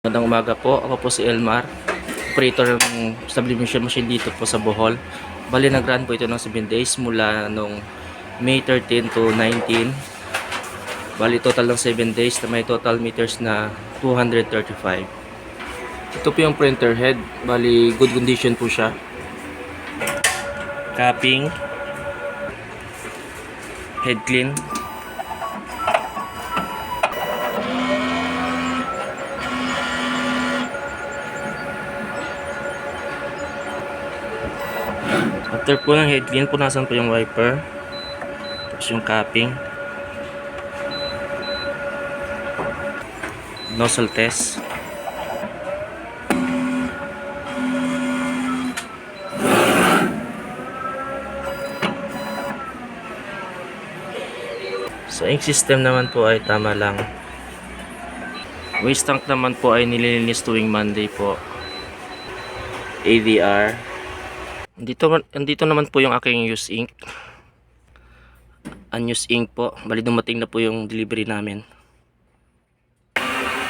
Magandang umaga po. Ako po si Elmar, operator ng sublimation machine dito po sa Bohol. Bali nag-run po ito ng 7 days mula nung May 13 to 19. Bali total ng 7 days na may total meters na 235. Ito po yung printer head. Bali good condition po siya. Capping, head clean. After po ng head clean, punasan po yung wiper. Tapos yung capping. Nozzle test. Sa ink system naman po ay tama lang. Waste tank naman po ay nililinis tuwing Monday po. ADR. Andito naman po yung aking used ink. Unused ink po. Bali dumating na po yung delivery namin.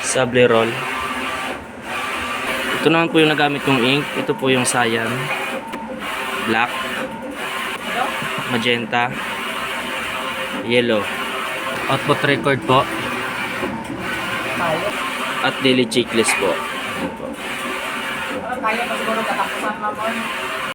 Sable roll. Ito naman po yung nagamit kong ink. Ito po yung cyan, black, magenta, yellow. Output record po. At daily checklist po. Kaya pa siguro katapusan mo.